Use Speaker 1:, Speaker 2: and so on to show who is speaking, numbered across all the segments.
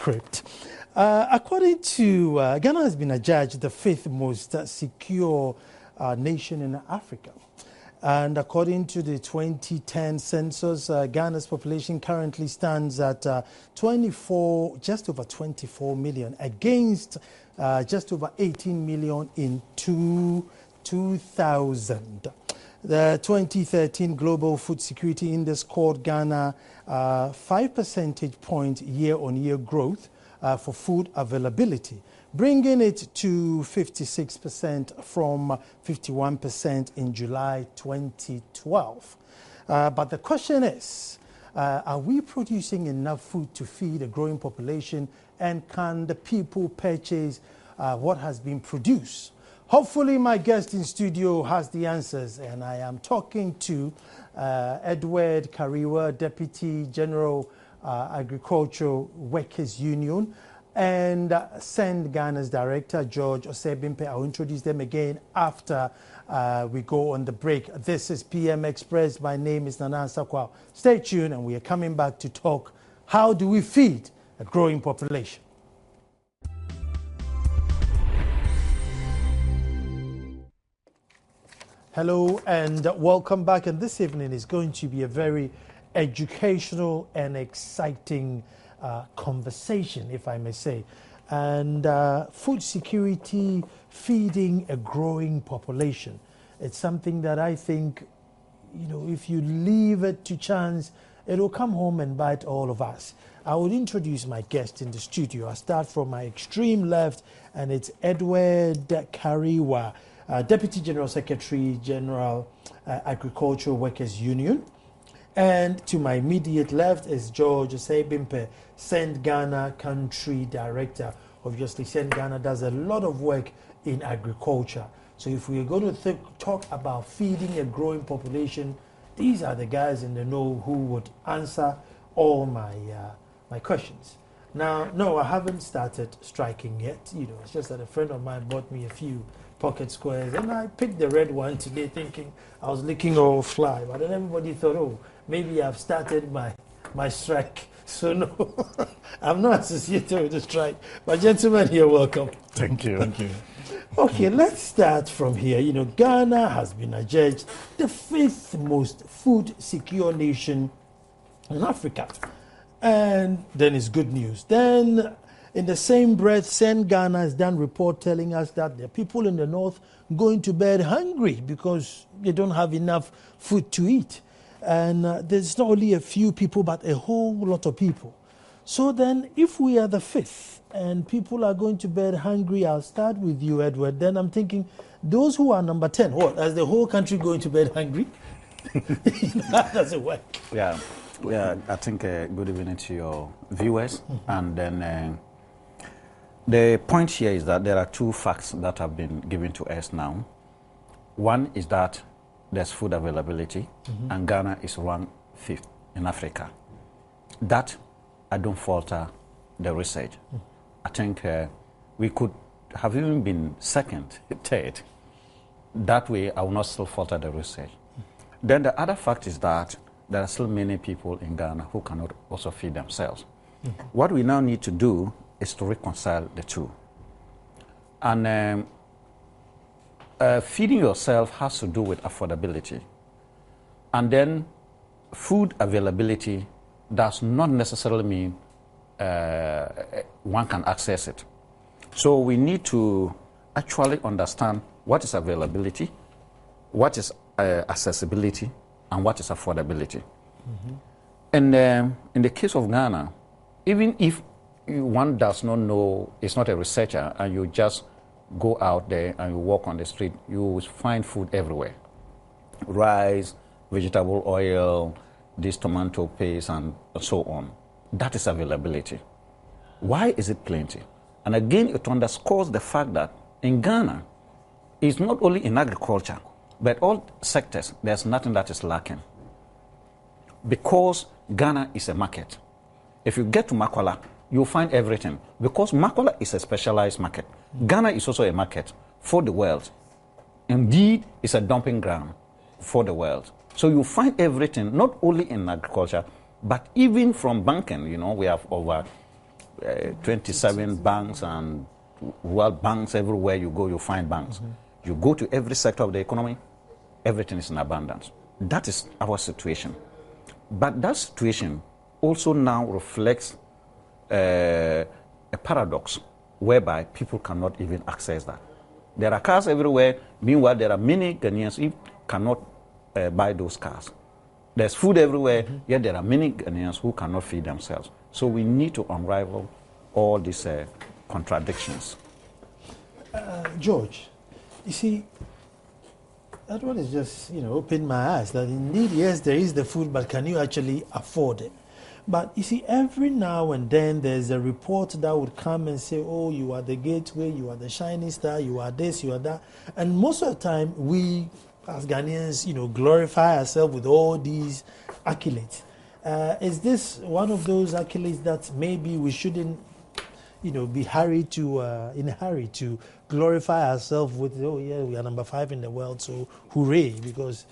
Speaker 1: script. According to Ghana has been adjudged the fifth most secure nation in Africa. And according to the 2010 census, Ghana's population currently stands at just over 24 million against just over 18 million in 2000. The 2013 Global Food Security Index scored Ghana 5 percentage point year-on-year growth for food availability, bringing it to 56% from 51% in July 2012. But the question is, are we producing enough food to feed a growing population, and can the people purchase what has been produced? Hopefully my guest in studio has the answers, and I am talking to Edward Kariwa, Deputy General Agricultural Workers Union, and Send Ghana's Director, George Osei. I'll introduce them again after we go on the break. This is PM Express. My name is Nana Sakwa. Stay tuned, and we are coming back to talk, how do we feed a growing population? Hello and welcome back, and this evening is going to be a very educational and exciting conversation, if I may say. And food security, feeding a growing population. It's something that I think, if you leave it to chance, it will come home and bite all of us. I will introduce my guest in the studio. I start from my extreme left, and it's Edward Kariwa, Deputy General Secretary, General Agricultural Workers Union. And to my immediate left is George Osei, Send Ghana Country Director. Obviously, Send Ghana does a lot of work in agriculture. So if we're going to talk about feeding a growing population, these are the guys in the know who would answer all my questions. Now, no, I haven't started striking yet. It's just that a friend of mine bought me a few pocket squares, and I picked the red one today thinking I was licking all fly, but then everybody thought, oh, maybe I've started my strike. So no, I'm not associated with the strike. But gentlemen, you're welcome.
Speaker 2: Thank you. Thank you.
Speaker 1: Okay, let's start from here. Ghana has been adjudged the fifth most food secure nation in Africa. And then it's good news. Then in the same breath, Send Ghana has done report telling us that there are people in the north going to bed hungry because they don't have enough food to eat. And there's not only a few people, but a whole lot of people. So then, if we are the fifth and people are going to bed hungry, I'll start with you, Edward. Then I'm thinking, those who are number 10, what? Is the whole country going to bed hungry? How does it work?
Speaker 3: Yeah, I think good evening to your viewers. And then the point here is that there are two facts that have been given to us now. One is that there's food availability, and Ghana is ranked fifth in Africa. That, I don't falter the research. I think we could have even been second, third. That way, I will not still falter the research. Then the other fact is that there are still many people in Ghana who cannot also feed themselves. What we now need to do is to reconcile the two. And feeding yourself has to do with affordability. And then food availability does not necessarily mean one can access it. So we need to actually understand what is availability, what is accessibility, and what is affordability. And in the case of Ghana, even if one does not know, is not a researcher, and you just go out there and you walk on the street, you will find food everywhere. Rice, vegetable oil, this tomato paste, and so on. That is availability. Why is it plenty? And again, it underscores the fact that in Ghana, it's not only in agriculture, but all sectors, there's nothing that is lacking. Because Ghana is a market. If you get to Makwala, you'll find everything. Because Makwala is a specialized market. Ghana is also a market for the world. Indeed, it's a dumping ground for the world. So you find everything, not only in agriculture, but even from banking. We have over 27 banks and world banks. Everywhere you go, you find banks. You go to every sector of the economy, everything is in abundance. That is our situation. But that situation also now reflects a paradox whereby people cannot even access that. There are cars everywhere. Meanwhile, there are many Ghanaians who cannot buy those cars. There's food everywhere, yet there are many Ghanaians who cannot feed themselves. So we need to unravel all these contradictions.
Speaker 1: George, you see, that one is just, opened my eyes that indeed, yes, there is the food, but can you actually afford it? But you see, every now and then there's a report that would come and say, oh, you are the gateway, you are the shining star, you are this, you are that. And most of the time, we as Ghanaians, glorify ourselves with all these accolades. Is this one of those accolades that maybe we shouldn't, be in a hurry to glorify ourselves with, oh yeah, we are number 5 in the world, so hooray, because,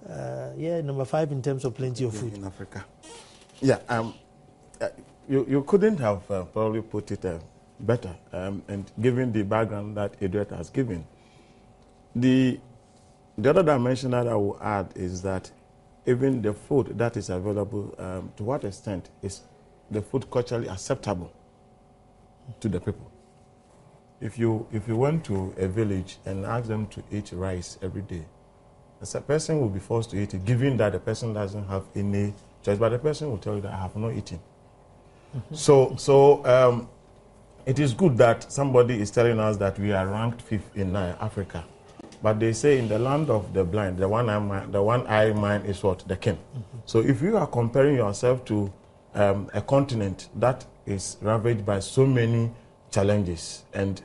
Speaker 1: number 5 in terms of plenty of food.
Speaker 2: In Africa. Yeah, you couldn't have probably put it better, and given the background that Edward has given. The other dimension that I will add is that even the food that is available, to what extent is the food culturally acceptable to the people? If you went to a village and asked them to eat rice every day, a person will be forced to eat it, given that the person doesn't have any choice, but the person will tell you that I have not eaten. So it is good that somebody is telling us that we are ranked 5th in Africa. But they say in the land of the blind, the one-eye man is what? The king. So if you are comparing yourself to a continent that is ravaged by so many challenges and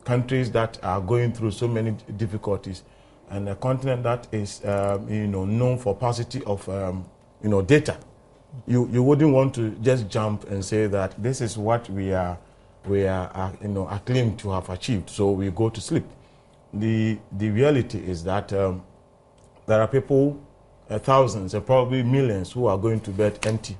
Speaker 2: countries that are going through so many difficulties, and a continent that is known for paucity of data, you wouldn't want to just jump and say that this is what we are acclaimed to have achieved, so we go to sleep. The reality is that there are people, thousands and probably millions, who are going to bed empty,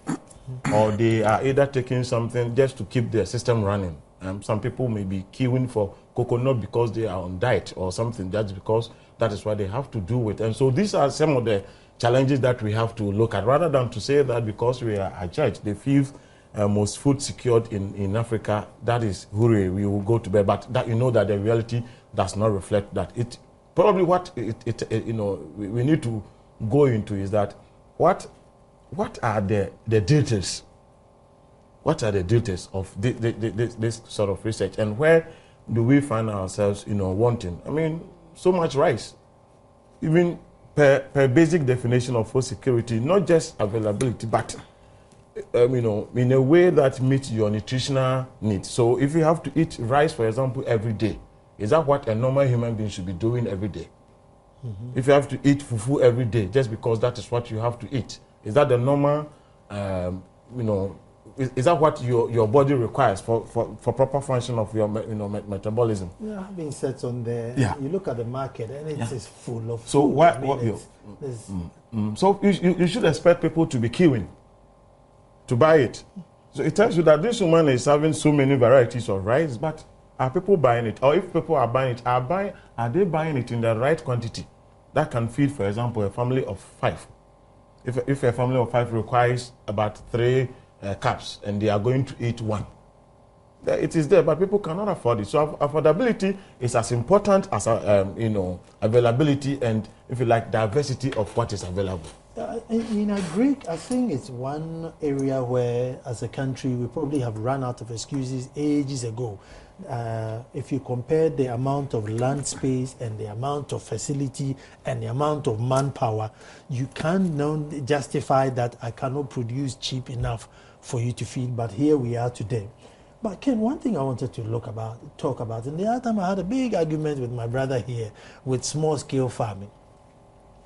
Speaker 2: or they are either taking something just to keep their system running. Some people may be queuing for coconut because they are on diet or something, just because that is what they have to do with. And so these are some of the challenges that we have to look at, rather than to say that because we are a church, the 5th most food secured in Africa, that is hooray, we will go to bed. But that that the reality does not reflect that. It probably what we need to go into is that what are the details? What are the details of this sort of research, and where do we find ourselves wanting? I mean, so much rice, even per basic definition of food security, not just availability, but in a way that meets your nutritional needs. So if you have to eat rice, for example, every day, is that what a normal human being should be doing every day? If you have to eat fufu every day, just because that is what you have to eat, is that the normal, is that what your body requires for proper function of your metabolism?
Speaker 1: Yeah, having said on there, you look at the market and it is full of
Speaker 2: so
Speaker 1: food.
Speaker 2: So you should expect people to be queuing to buy it. So it tells you that this woman is having so many varieties of rice, but are people buying it? Or if people are buying it, are they buying it in the right quantity that can feed, for example, a family of 5? If a family of 5 requires about 3 cups and they are going to eat 1, it is there, but people cannot afford it. So affordability is as important as availability and, if you like, diversity of what is available.
Speaker 1: In Greek, I think it's one area where, as a country, we probably have run out of excuses ages ago. If you compare the amount of land space and the amount of facility and the amount of manpower, you can't now justify that I cannot produce cheap enough for you to feed. But here we are today. But Ken, one thing I wanted to talk about, and the other time I had a big argument with my brother here with small-scale farming.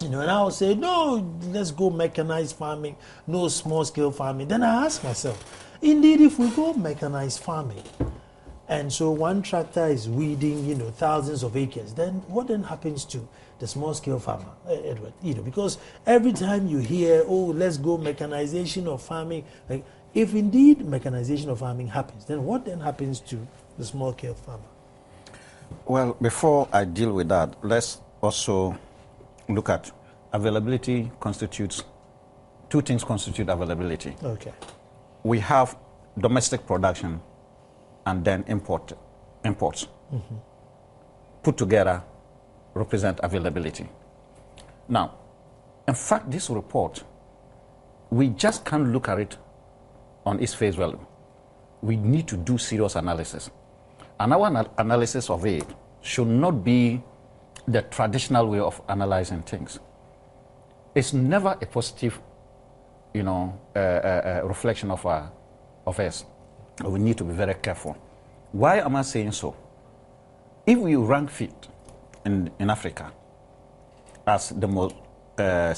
Speaker 1: And I would say, no, let's go mechanized farming, no small-scale farming. Then I ask myself, indeed, if we go mechanized farming, and so one tractor is weeding, thousands of acres, then what then happens to the small-scale farmer, Edward? Because every time you hear, oh, let's go mechanization of farming, like, if indeed mechanization of farming happens, then what then happens to the small-scale farmer?
Speaker 3: Well, before I deal with that, let's also look at availability constitutes, two things constitute availability.
Speaker 1: Okay.
Speaker 3: We have domestic production and then imports. Mm-hmm. Put together represent availability. Now, in fact, this report, we just can't look at it on its face value. We need to do serious analysis. And our analysis of it should not be the traditional way of analyzing things. It's never a positive, reflection of us. We need to be very careful. Why am I saying so? If we rank feed in Africa as the most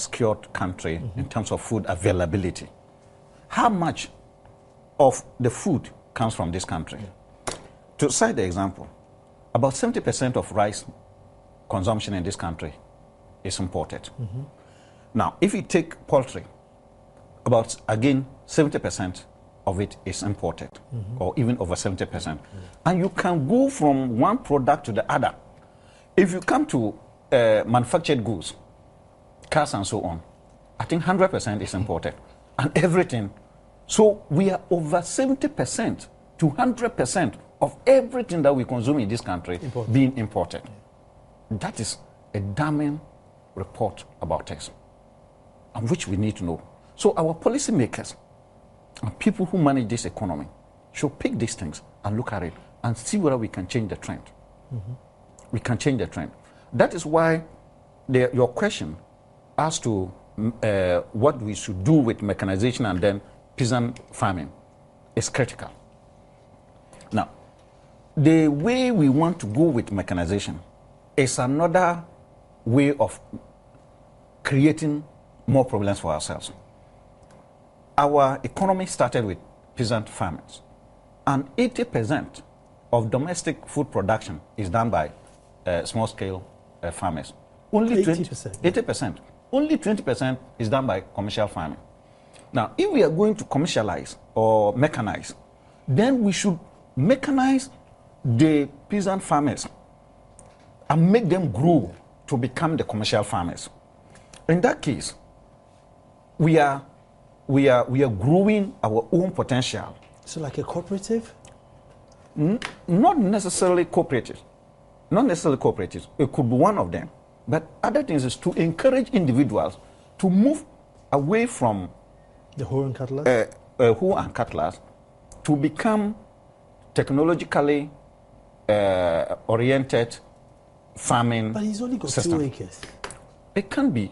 Speaker 3: secured country in terms of food availability, how much of the food comes from this country? To cite the example, about 70% of rice consumption in this country is imported. Mm-hmm. Now, if you take poultry, about, again, 70% of it is imported, or even over 70%. And you can go from one product to the other. If you come to manufactured goods, cars and so on, I think 100% is imported, and everything. So we are over 70% to 100% of everything that we consume in this country being imported. That is a damning report about us, and which we need to know. So our policymakers and people who manage this economy should pick these things and look at it and see whether we can change the trend. Mm-hmm. We can change the trend. That is why your question as to what we should do with mechanization and then peasant farming is critical. Now, the way we want to go with mechanization is another way of creating more problems for ourselves. Our economy started with peasant farmers, and 80% of domestic food production is done by small-scale farmers. Only 80%. Only 20% is done by commercial farming. Now, if we are going to commercialize or mechanize, then we should mechanize the peasant farmers and make them grow to become the commercial farmers. In that case, we are growing our own potential.
Speaker 1: So like a cooperative?
Speaker 3: Not necessarily cooperative. Not necessarily cooperative. It could be one of them. But other things is to encourage individuals to move away from
Speaker 1: the hoe and
Speaker 3: cutlass to become technologically oriented farming.
Speaker 1: But he's only got
Speaker 3: system.
Speaker 1: 2 acres.
Speaker 3: It can be.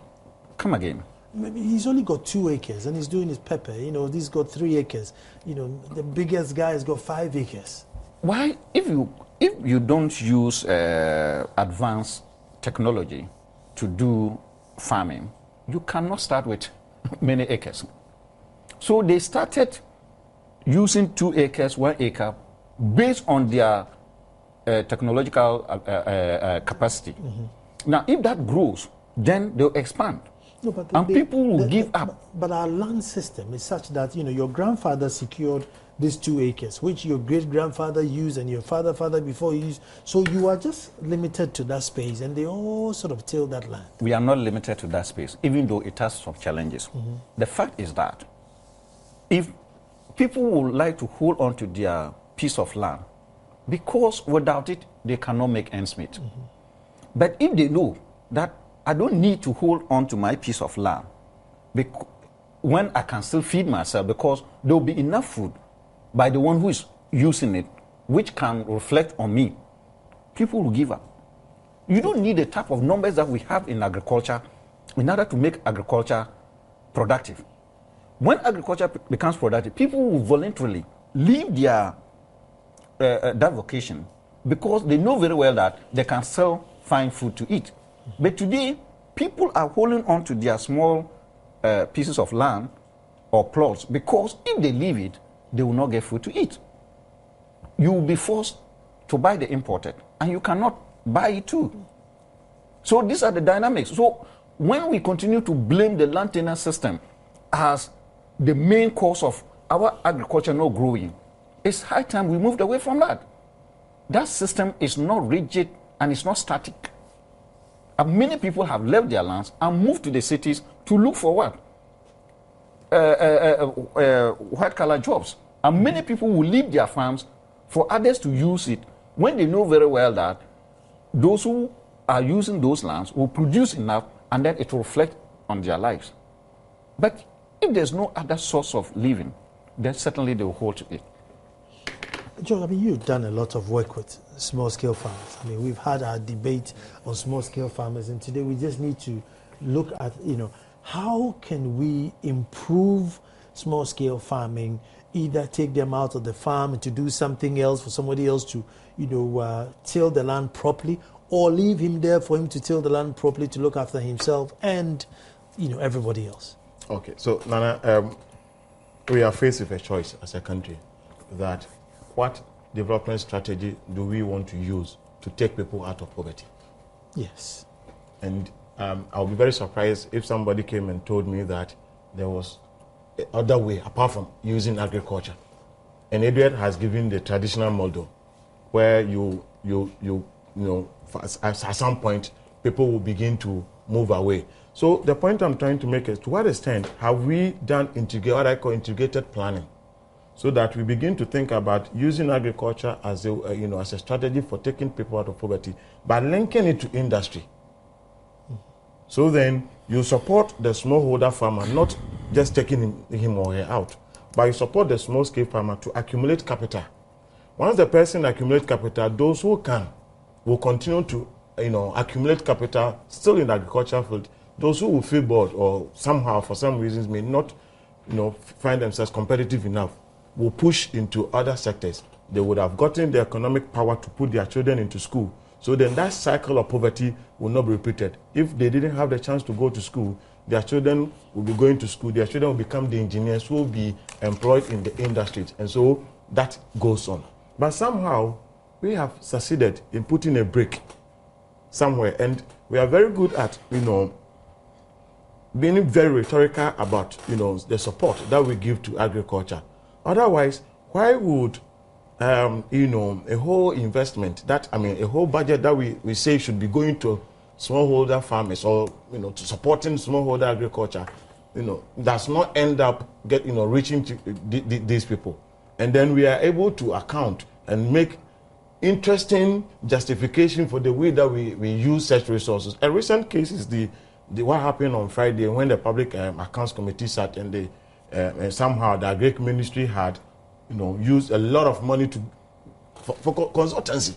Speaker 3: Come again.
Speaker 1: Maybe he's only got 2 acres and he's doing his pepper. This got 3 acres. The biggest guy has got 5 acres.
Speaker 3: Why, if you don't use advanced technology to do farming, you cannot start with many acres. So they started using 2 acres, 1 acre, based on their technological capacity. Mm-hmm. Now, if that grows, then they'll expand. No, but people will give up.
Speaker 1: But our land system is such that, your grandfather secured these 2 acres, which your great-grandfather used and your father before used. So you are just limited to that space, and they all sort of till that land.
Speaker 3: We are not limited to that space, even though it has some challenges. Mm-hmm. The fact is that if people would like to hold on to their piece of land, because without it, they cannot make ends meet. Mm-hmm. But if they know that I don't need to hold on to my piece of land when I can still feed myself, because there will be enough food by the one who is using it, which can reflect on me, people will give up. You don't need the type of numbers that we have in agriculture in order to make agriculture productive. When agriculture becomes productive, people will voluntarily leave their that vocation because they know very well that they can still find food to eat. But today, people are holding on to their small pieces of land or plots because if they leave it, they will not get food to eat. You will be forced to buy the imported, and you cannot buy it too. So these are the dynamics. So when we continue to blame the land tenure system as the main cause of our agriculture not growing, it's high time we moved away from that. That system is not rigid and it's not static. And many people have left their lands and moved to the cities to look for what? White-collar jobs. And many people will leave their farms for others to use it when they know very well that those who are using those lands will produce enough and then it will reflect on their lives. But if there's no other source of living, then certainly they will hold to it.
Speaker 1: John, I mean, you've done a lot of work with small-scale farmers. I mean, we've had our debate on small-scale farmers, and today we just need to look at, how can we improve small-scale farming, either take them out of the farm and to do something else for somebody else to, till the land properly, or leave him there for him to till the land properly to look after himself and, everybody else.
Speaker 2: Okay, so Nana, we are faced with a choice as a country that what development strategy do we want to use to take people out of poverty?
Speaker 1: Yes.
Speaker 2: And I'll be very surprised if somebody came and told me that there was another way apart from using agriculture. And Edward has given the traditional model where at some point people will begin to move away. So the point I'm trying to make is, to what extent have we done what I call integrated planning, so that we begin to think about using agriculture as a strategy for taking people out of poverty, but linking it to industry. So then you support the smallholder farmer, not just taking him or her out, but you support the small-scale farmer to accumulate capital. Once the person accumulates capital, those who can will continue to accumulate capital still in the agricultural field. Those who will feel bored or somehow, for some reasons, may not find themselves competitive enough, will push into other sectors. They would have gotten the economic power to put their children into school. So then that cycle of poverty will not be repeated. If they didn't have the chance to go to school, their children will be going to school. Their children will become the engineers who will be employed in the industries. And so that goes on. But somehow we have succeeded in putting a break somewhere. And we are very good at, being very rhetorical about, the support that we give to agriculture. Otherwise, why would, a whole investment a whole budget that we say should be going to smallholder farmers or, to supporting smallholder agriculture, does not end up reaching to these people. And then we are able to account and make interesting justification for the way that we use such resources. A recent case is the what happened on Friday when the Public Accounts Committee sat and somehow the Agric Ministry had used a lot of money for consultancy.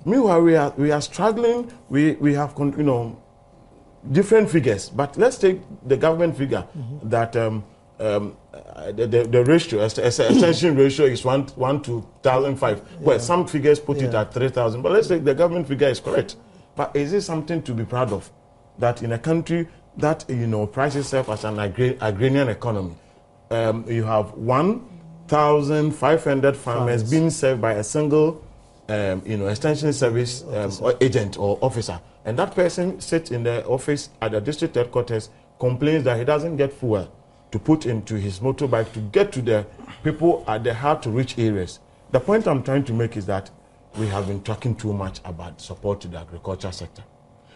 Speaker 2: Meanwhile, we are struggling. We have different figures, but let's take the government figure that the ratio, extension ratio is 1 to 1,005. Yeah. Well, some figures put it at 3,000, but let's say the government figure is correct. But is it something to be proud of, that in a country that prides itself as an agrarian economy, you have 1,500 farmers being served by a single extension service or agent or officer, and that person sits in the office at the district headquarters, complains that he doesn't get fuel to put into his motorbike to get to the people at the hard-to-reach areas. The point I'm trying to make is that we have been talking too much about support to the agriculture sector.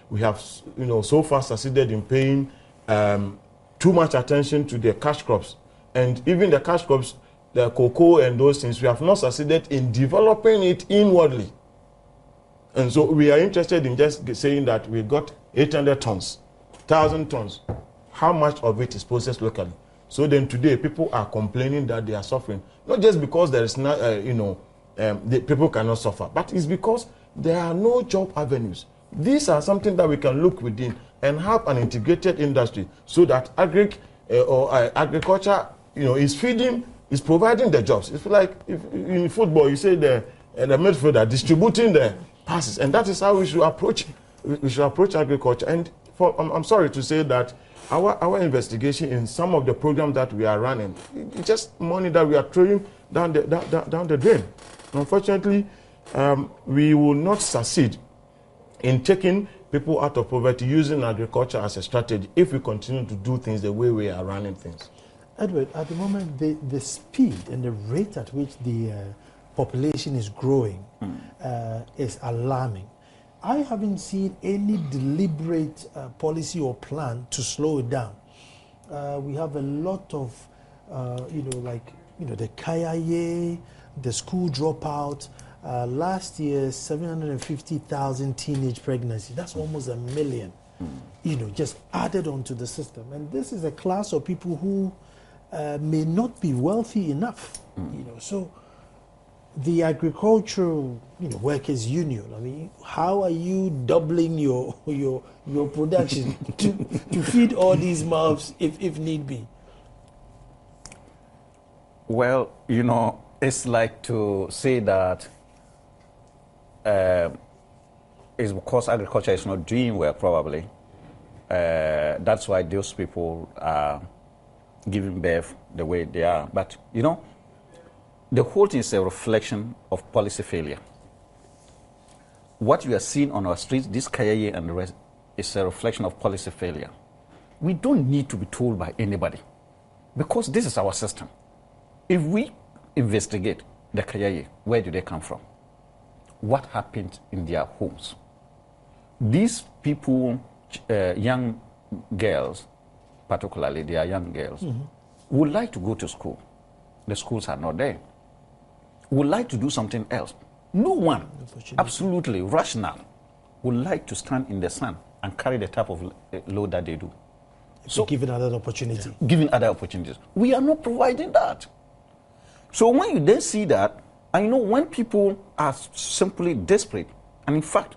Speaker 2: We have, so far succeeded in paying too much attention to the cash crops. And even the cash crops, the cocoa and those things, we have not succeeded in developing it inwardly. And so we are interested in just saying that we got 800 tons, 1,000 tons. How much of it is processed locally? So then today people are complaining that they are suffering, not just because there is not, the people cannot suffer, but it's because there are no job avenues. These are something that we can look within and have an integrated industry so that agriculture, is providing the jobs. It's like if in football you say the midfielder distributing the passes, and that is how we should approach agriculture. And I'm sorry to say that our investigation in some of the programs that we are running, it's just money that we are throwing down the drain. Unfortunately, we will not succeed in taking people out of poverty using agriculture as a strategy if we continue to do things the way we are running things.
Speaker 1: Edward, at the moment, the speed and the rate at which the population is growing is alarming. I haven't seen any deliberate policy or plan to slow it down. We have a lot of, the KIA, the school dropout. Last year, 750,000 teenage pregnancies. That's almost 1 million, just added onto the system. And this is a class of people who may not be wealthy enough, So the agricultural, workers union, I mean, how are you doubling your production to feed all these mouths if need be?
Speaker 3: Well, it's like to say that it's because agriculture is not doing well, probably. That's why those people are giving birth the way they are. But, the whole thing is a reflection of policy failure. What you are seeing on our streets, this KIA and the rest, is a reflection of policy failure. We don't need to be told by anybody because this is our system. If we investigate the KIA, where do they come from? What happened in their homes? These people, young girls, particularly they are young girls, would like to go to school. The schools are not there. Would like to do something else. No one, absolutely rational, would like to stand in the sun and carry the type of load that they do.
Speaker 1: So given other opportunity.
Speaker 3: Given other opportunities. We are not providing that. So when you then see that, and when people are simply desperate, and in fact,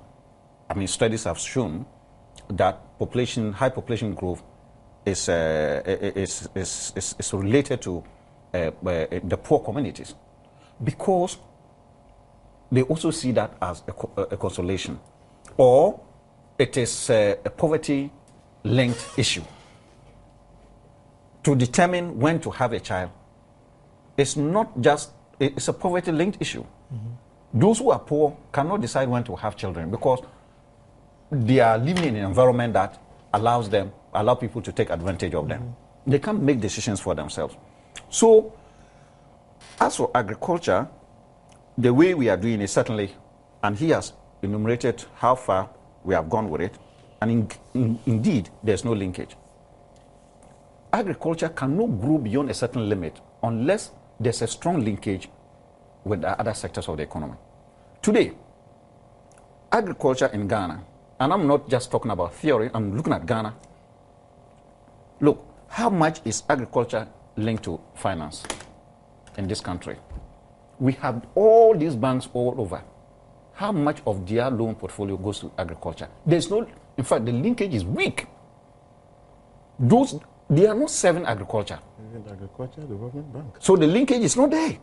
Speaker 3: studies have shown that high population growth is related to the poor communities, because they also see that as a consolation, or it is a poverty-linked issue. To determine when to have a child, it's not just, it's a poverty-linked issue. Those who are poor cannot decide when to have children because they are living in an environment that allow people to take advantage of them. They can't make decisions for themselves. So, as for agriculture, the way we are doing it certainly, and he has enumerated how far we have gone with it, and indeed, there's no linkage. Agriculture cannot grow beyond a certain limit unless there's a strong linkage with the other sectors of the economy. Today, agriculture in Ghana, and I'm not just talking about theory, I'm looking at Ghana. Look, how much is agriculture linked to finance in this country? We have all these banks all over. How much of their loan portfolio goes to agriculture? There's no, in fact, the linkage is weak. They are not serving agriculture.
Speaker 2: Agriculture Development Bank.
Speaker 3: So the linkage is not there.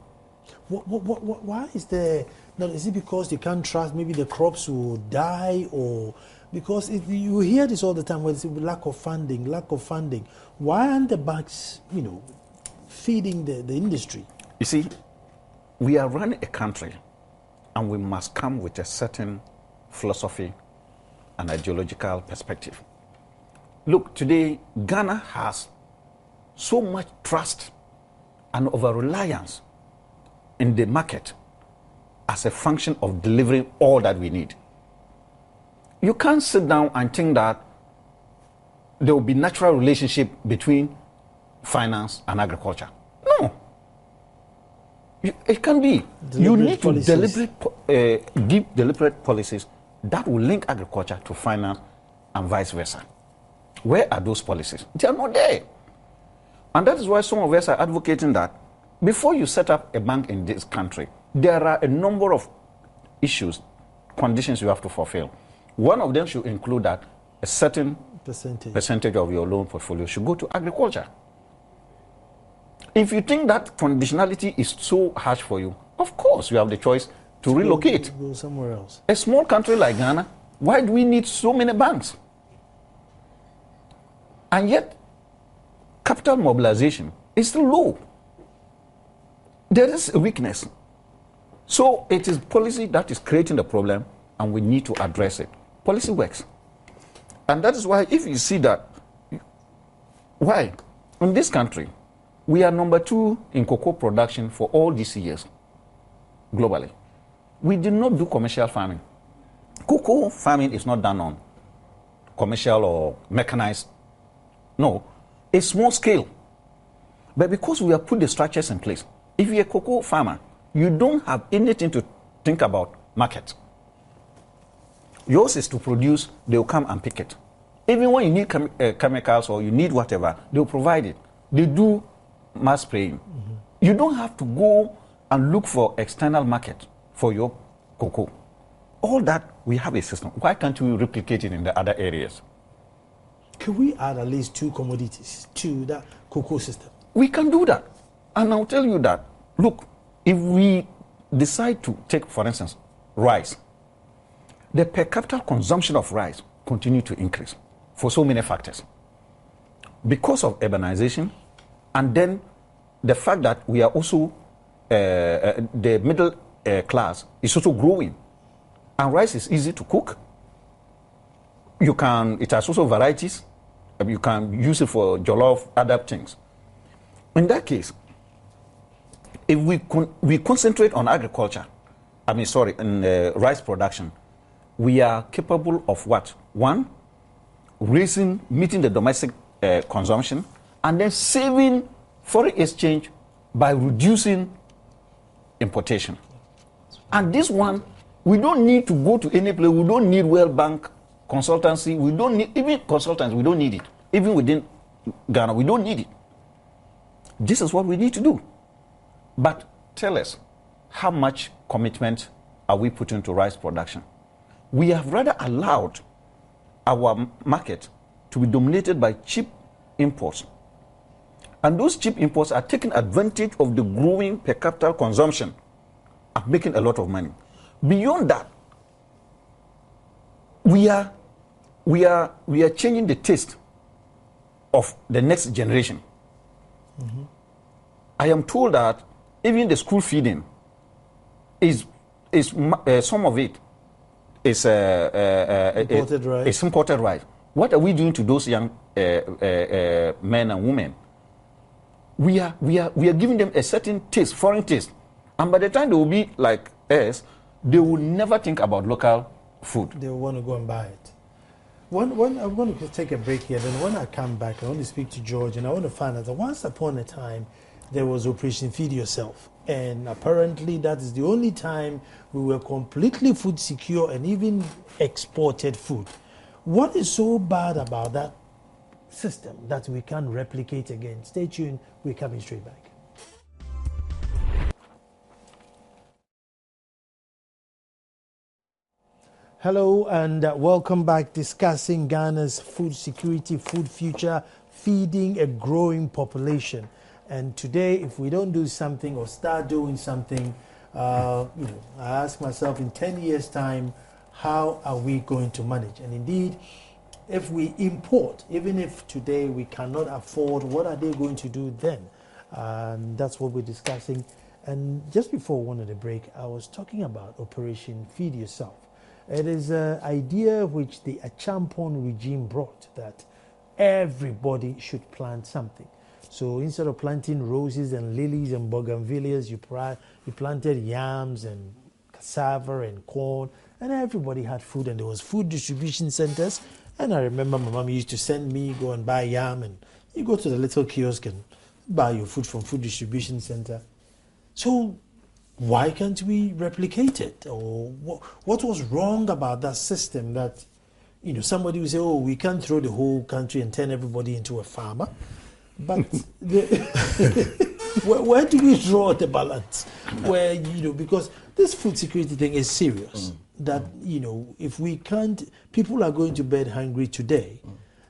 Speaker 1: Why is there? Now, is it because they can't trust maybe the crops will die, or because you hear this all the time, where it's lack of funding. Why aren't the banks, feeding the industry?
Speaker 3: You see, we are running a country, and we must come with a certain philosophy and ideological perspective. Look, today, Ghana has so much trust and over-reliance in the market as a function of delivering all that we need. You can't sit down and think that there will be natural relationship between finance and agriculture. No. It can be. You need to give deliberate policies that will link agriculture to finance and vice versa. Where are those policies? They are not there. And that is why some of us are advocating that before you set up a bank in this country, there are a number of issues, conditions you have to fulfill. One of them should include that a certain percentage of your loan portfolio should go to agriculture. If you think that conditionality is so harsh for you, of course you have the choice to relocate.
Speaker 1: Go somewhere else.
Speaker 3: A small country like Ghana, why do we need so many banks? And yet, capital mobilization is still low. There is a weakness. So it is policy that is creating the problem, and we need to address it. Policy works. And that is why, if you see that, why? In this country, We are number 2 in cocoa production for all these years, globally. We did not do commercial farming. Cocoa farming is not done on commercial or mechanized. No, it's small scale. But because we have put the structures in place, if you're a cocoa farmer, you don't have anything to think about market. Yours is to produce, they'll come and pick it. Even when you need chemicals or you need whatever, they'll provide it. They do mass spraying. You don't have to go and look for external market for your cocoa. All that, we have a system. Why can't we replicate it in the other areas?
Speaker 1: Can we add at least 2 commodities to that cocoa system?
Speaker 3: We can do that. And I'll tell you that, look, if we decide to take, for instance, rice, the per capita consumption of rice continue to increase for so many factors. Because of urbanization, and then the fact that we are also, the middle class is also growing. And rice is easy to cook. It has also varieties. You can use it for jollof, other things. In that case, if we concentrate on agriculture, in rice production, we are capable of what? 1, meeting the domestic consumption, and then saving foreign exchange by reducing importation. And this one, we don't need to go to any place. We don't need World Bank consultancy. We don't need, even consultants, we don't need it. Even within Ghana, we don't need it. This is what we need to do. But tell us, how much commitment are we putting to rice production? We have rather allowed our market to be dominated by cheap imports. And those cheap imports are taking advantage of the growing per capita consumption and making a lot of money. Beyond that, we are changing the taste of the next generation. I am told that even the school feeding is some of it is
Speaker 1: imported rice.
Speaker 3: It's imported rice. What are we doing to those young men and women? We are giving them a certain taste, foreign taste, and by the time they will be like us, they will never think about local food.
Speaker 1: They will want to go and buy it. When I'm going to take a break here, then when I come back, I want to speak to George, and I want to find out that once upon a time, there was Operation Feed Yourself. And apparently that is the only time we were completely food secure and even exported food. What is so bad about that system that we can't replicate again? Stay tuned, we're coming straight back. Hello and welcome back, discussing Ghana's food security, food future, feeding a growing population. And today, if we don't do something or start doing something, I ask myself, in 10 years' time, how are we going to manage? And indeed, if we import, even if today we cannot afford, what are they going to do then? That's what we're discussing. And just before one of the break, I was talking about Operation Feed Yourself. It is an idea which the Achampon regime brought, that everybody should plant something. So instead of planting roses and lilies and bougainvilleas, you planted yams and cassava and corn, and everybody had food, and there was food distribution centers. And I remember my mom used to send me, go and buy yam, and you go to the little kiosk and buy your food from food distribution center. So why can't we replicate it? Or what was wrong about that system that, somebody will say, oh, we can't throw the whole country and turn everybody into a farmer. But where do we draw the balance? Where, because this food security thing is serious. That, if we can't, people are going to bed hungry today.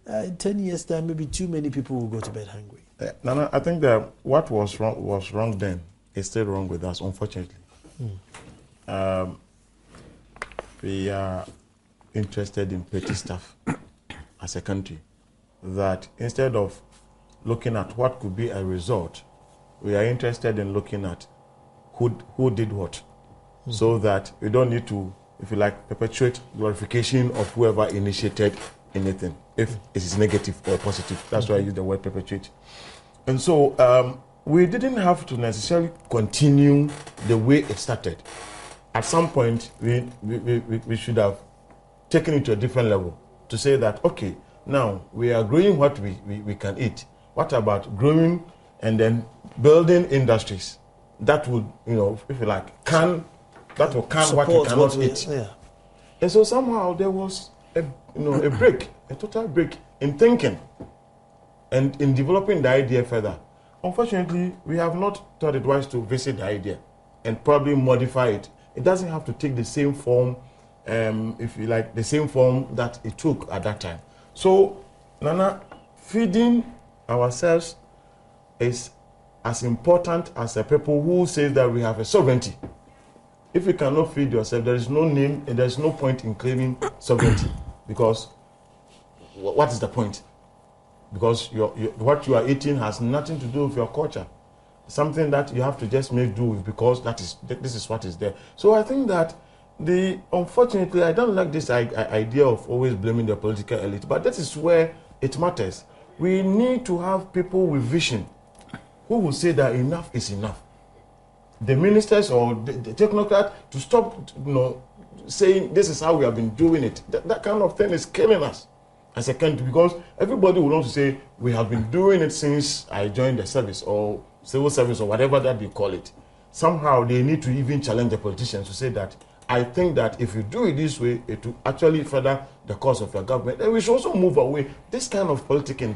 Speaker 1: In 10 years' time, maybe too many people will go to bed hungry.
Speaker 2: No, I think that what was wrong then is still wrong with us, unfortunately. We are interested in petty stuff as a country, that instead of looking at what could be a result, we are interested in looking at who did what, so that we don't need to, if you like, perpetuate glorification of whoever initiated anything, if it is negative or positive. That's why I use the word perpetuate. And so we didn't have to necessarily continue the way it started. At some point, we should have taken it to a different level to say that, okay, now we are growing what we can eat. What about growing and then building industries that would, if you like, that will can what you cannot eat. Yeah. And so somehow there was a break, a total break in thinking and in developing the idea further. Unfortunately, we have not thought it wise to visit the idea and probably modify it. It doesn't have to take the same form, if you like, the same form that it took at that time. So, Nana, feeding ourselves is as important as a people who says that we have a sovereignty. If you cannot feed yourself, there is no name and there is no point in claiming sovereignty, because what is the point? Because what you are eating has nothing to do with your culture. Something that you have to just make do with because this is what is there. So I think that unfortunately, I don't like this idea of always blaming the political elite, but that is where it matters. We need to have people with vision who will say that enough is enough. The ministers or the technocrats to stop, saying this is how we have been doing it. That kind of thing is killing us as a country, because everybody will want to say we have been doing it since I joined the service or civil service or whatever that they call it. Somehow they need to even challenge the politicians to say that I think that if you do it this way, it will actually further the cause of your government. And we should also move away. This kind of politicking,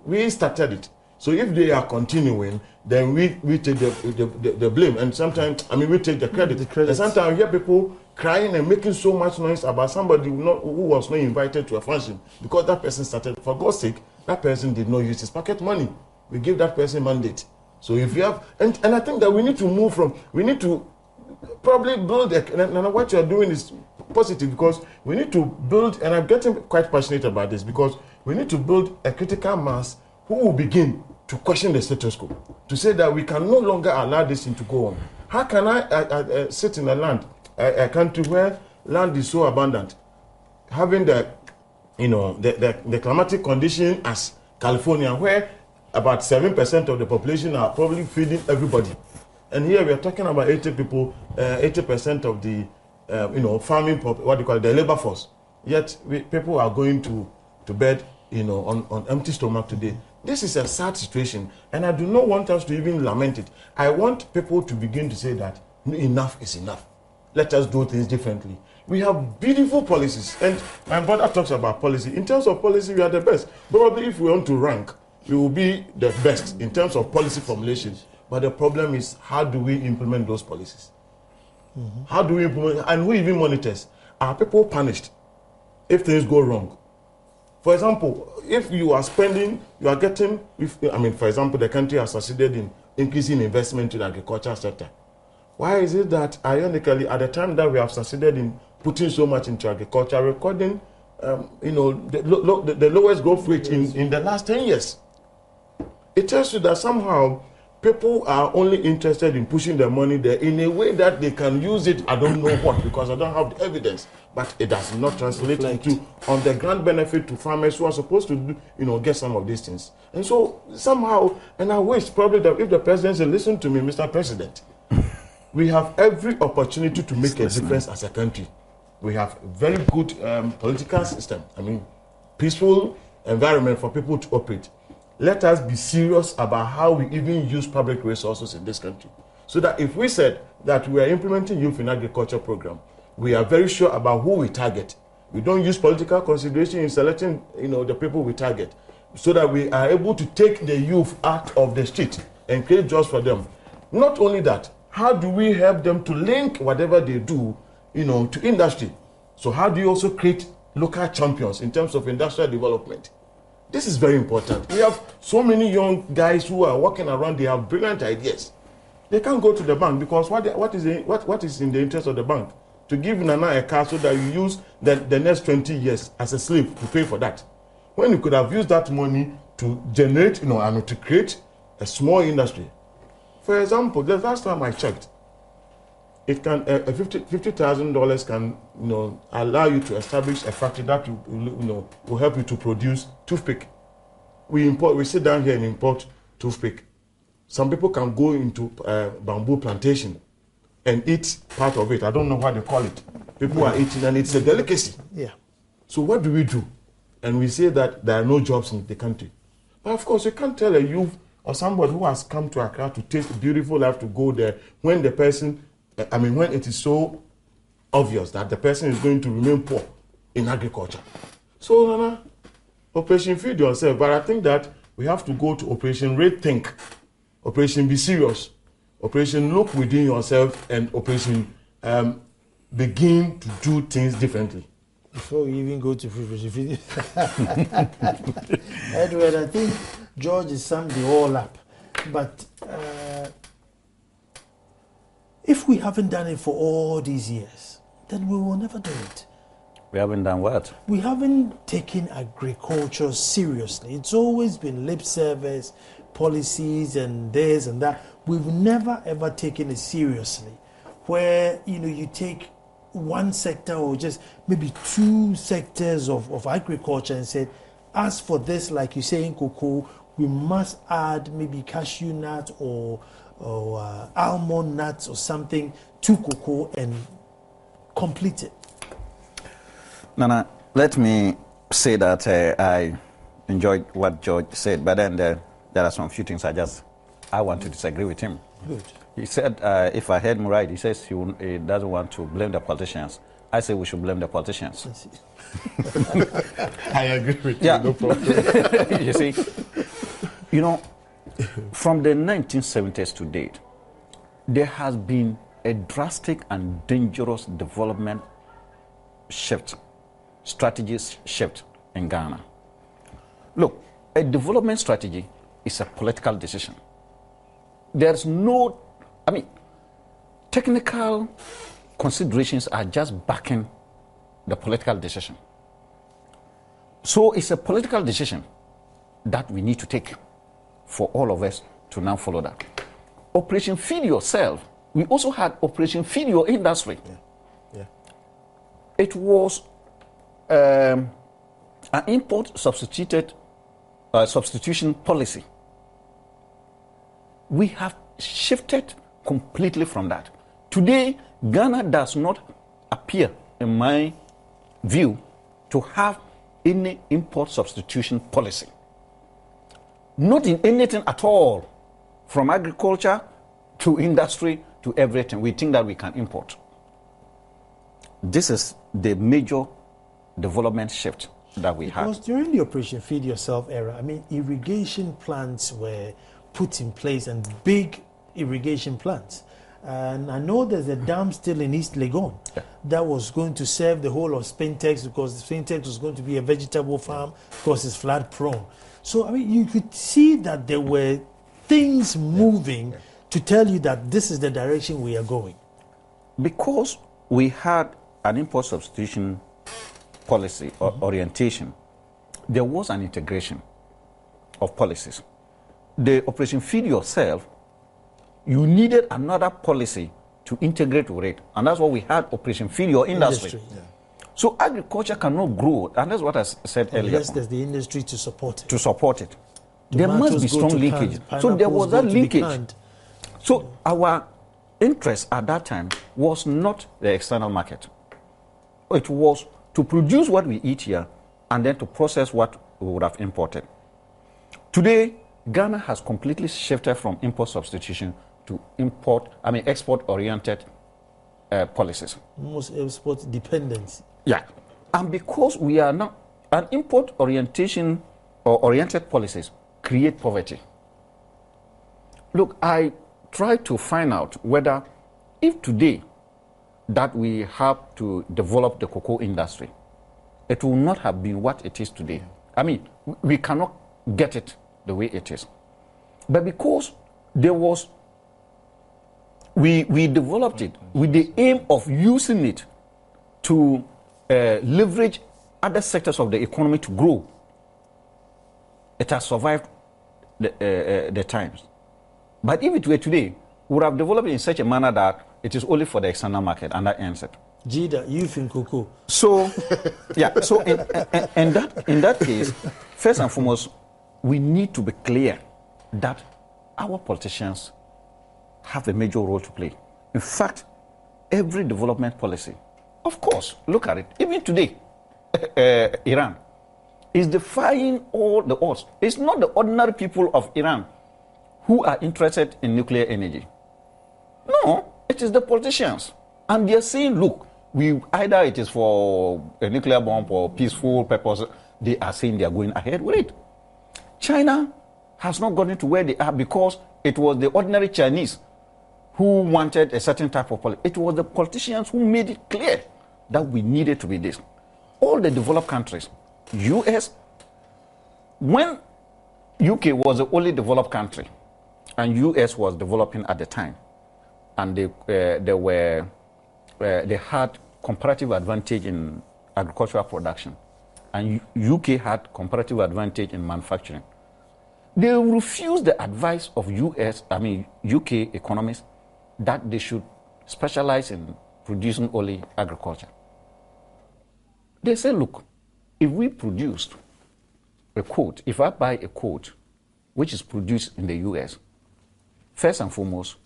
Speaker 2: we started it. So if they are continuing, then we take the blame. And sometimes, we take the credit. And sometimes we hear people crying and making so much noise about somebody who was not invited to a function because that person started. For God's sake, that person did not use his pocket money. We give that person mandate. So if you have, and I think that we need to probably build, and what you are doing is positive, because we need to build, and I'm getting quite passionate about this, because we need to build a critical mass who will begin to question the status quo, to say that we can no longer allow this thing to go on. How can I sit in a country where land is so abundant, having the climatic condition as California, where about 7% of the population are probably feeding everybody, and here we are talking about 80% of the farming, the labor force. Yet people are going to bed on empty stomach today. This is a sad situation, and I do not want us to even lament it. I want people to begin to say that enough is enough. Let us do things differently. We have beautiful policies, and my brother talks about policy. In terms of policy, we are the best. Probably if we want to rank, we will be the best in terms of policy formulations. But the problem is, how do we implement those policies? Mm-hmm. How do we implement, and who even monitors? Are people punished if things go wrong? For example, if you are spending, you are getting, for example, the country has succeeded in increasing investment in the agricultural sector. Why is it that, ironically, at the time that we have succeeded in putting so much into agriculture, recording, the lowest growth rate in the last 10 years? It tells you that somehow people are only interested in pushing their money there in a way that they can use it, I don't know what, because I don't have the evidence, but it does not translate into on the grand benefit to farmers who are supposed to do, get some of these things. And so somehow, and I wish probably that if the president said, listen to me, Mr. President, we have every opportunity to make a difference as a country. We have a very good political system, peaceful environment for people to operate. Let us be serious about how we even use public resources in this country. So that if we said that we are implementing youth in agriculture program, we are very sure about who we target. We don't use political consideration in selecting, the people we target, so that we are able to take the youth out of the street and create jobs for them. Not only that, how do we help them to link whatever they do, to industry? So how do you also create local champions in terms of industrial development? This is very important. We have so many young guys who are walking around, they have brilliant ideas. They can't go to the bank because what is in the interest of the bank? To give Nana a car so that you use the next 20 years as a slave to pay for that. When you could have used that money to generate, to create a small industry. For example, the last time I checked, it can $50,000 can allow you to establish a factory that will help you to produce toothpick. we sit down here and import toothpick. Some people can go into bamboo plantation and eat part of it. I don't know what they call it. People are eating, and it's a delicacy.
Speaker 1: Yeah.
Speaker 2: So what do we do? And we say that there are no jobs in the country. But of course, you can't tell a youth or somebody who has come to Accra to taste a beautiful life to go there when the person, when it is so obvious that the person is going to remain poor in agriculture. So, Nana, Operation Feed Yourself, but I think that we have to go to Operation Rethink, Operation Be Serious, Operation Look Within Yourself, and Operation Begin to Do Things Differently.
Speaker 1: Before we even go to Operation Edward, I think George has summed it all up. But if we haven't done it for all these years, then we will never do it.
Speaker 3: We haven't done what?
Speaker 1: We haven't taken agriculture seriously. It's always been lip service, policies and this and that. We've never ever taken it seriously. Where, you take one sector or just maybe two sectors of agriculture and said, as for this, like you say in cocoa, we must add maybe cashew nut or almond nuts or something to cocoa and complete it.
Speaker 3: Nana, let me say that I enjoyed what George said, but then there are some few things I want to disagree with him.
Speaker 1: Good.
Speaker 3: He said, if I heard him right, he says he doesn't want to blame the politicians. I say we should blame the politicians.
Speaker 2: I agree with
Speaker 3: you,
Speaker 2: no problem.
Speaker 3: You see, from the 1970s to date, there has been a drastic and dangerous development shift, strategies shift in Ghana. Look, a development strategy is a political decision. There's no, technical considerations are just backing the political decision. So it's a political decision that we need to take for all of us to now follow that. Operation Feed Yourself, we also had Operation Feed Your Industry.
Speaker 2: Yeah.
Speaker 3: It was an import substitution policy. We have shifted completely from that. Today, Ghana does not appear, in my view, to have any import substitution policy. Not in anything at all, from agriculture to industry to everything. We think that we can import. This is the major development shift that we had.
Speaker 1: Because during the Operation Feed Yourself era, irrigation plants were put in place, and big irrigation plants. And I know there's a dam still in East Legon that was going to serve the whole of Spintex, because Spintex was going to be a vegetable farm because it's flood prone. So, you could see that there were things moving to tell you that this is the direction we are going.
Speaker 3: Because we had an import substitution policy or orientation, there was an integration of policies. The Operation Feed Yourself, you needed another policy to integrate with it, and that's why we had Operation Feed Your Industry.
Speaker 1: Yeah.
Speaker 3: So agriculture cannot grow, and that's what I said earlier.
Speaker 1: Yes, there's the industry to support it.
Speaker 3: There must be strong linkage. So there was that linkage. So our interest at that time was not the external market. It was to produce what we eat here and then to process what we would have imported. Today, Ghana has completely shifted from import substitution to export-oriented policies.
Speaker 1: Almost export dependency.
Speaker 3: Yeah. And because we are now, an import orientation or oriented policies create poverty. Look, I try to find out whether, if today that we have to develop the cocoa industry, it will not have been what it is today. We cannot get it the way it is. But because there was, we developed it with the aim of using it to leverage other sectors of the economy to grow. It has survived the times. But if it were today, we would have developed it in such a manner that it is only for the external market, and that ends it.
Speaker 1: Jida, you think cocoa.
Speaker 3: So, yeah, so in that case, first and foremost, we need to be clear that our politicians have a major role to play. In fact, every development policy, of course, look at it, even today, Iran is defying all the odds. It's not the ordinary people of Iran who are interested in nuclear energy. No, it is the politicians. And they're saying, look, either it is for a nuclear bomb or peaceful purpose, they are saying they are going ahead with it. China has not gotten to where they are because it was the ordinary Chinese who wanted a certain type of policy. It was the politicians who made it clear that we needed to be this. All the developed countries, US, when UK was the only developed country and US was developing at the time, and they had comparative advantage in agricultural production, and UK had comparative advantage in manufacturing. They refused the advice of UK economists that they should specialize in producing only agriculture. They said, look, if we produced a coat, if I buy a coat which is produced in the US, first and foremost,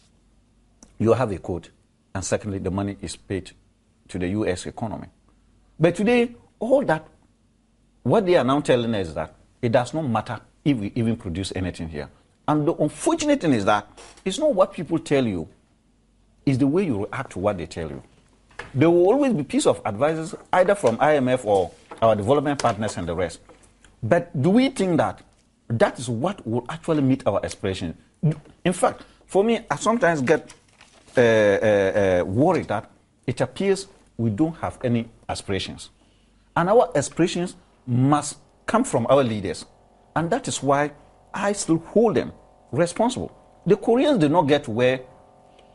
Speaker 3: you have a coat, and secondly, the money is paid to the US economy. But today, all that, what they are now telling us is that it does not matter if we even produce anything here. And the unfortunate thing is that it's not what people tell you, it's the way you react to what they tell you. There will always be piece of advice, either from IMF or our development partners and the rest. But do we think that that is what will actually meet our aspiration? In fact, for me, I sometimes get worried that it appears we don't have any aspirations. And our aspirations must come from our leaders. And that is why I still hold them responsible. The Koreans did not get where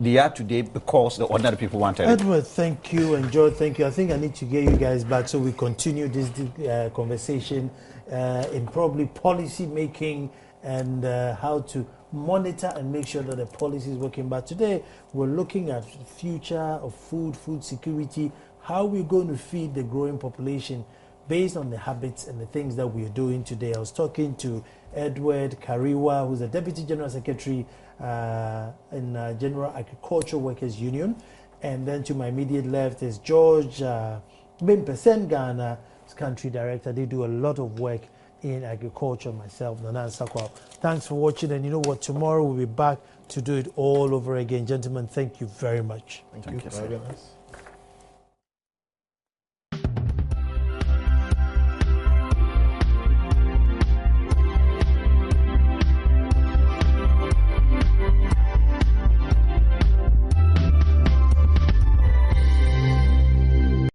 Speaker 3: they are today because the ordinary people wanted it.
Speaker 1: Edward, thank you, and Joe, thank you. I think I need to get you guys back so we continue this conversation in probably policy making and how to monitor and make sure that the policy is working. But today we're looking at the future of food security, how we're going to feed the growing population based on the habits and the things that we are doing today. I was talking to Edward Kariwa, who's the Deputy General Secretary in General Agricultural Workers Union. And then to my immediate left is George Bimpesen Ghana, Country Director. They do a lot of work in agriculture. Myself, Nana Sakwa. Thanks for watching, and you know what? Tomorrow we'll be back to do it all over again. Gentlemen, thank you very much.
Speaker 2: Thank you for having us.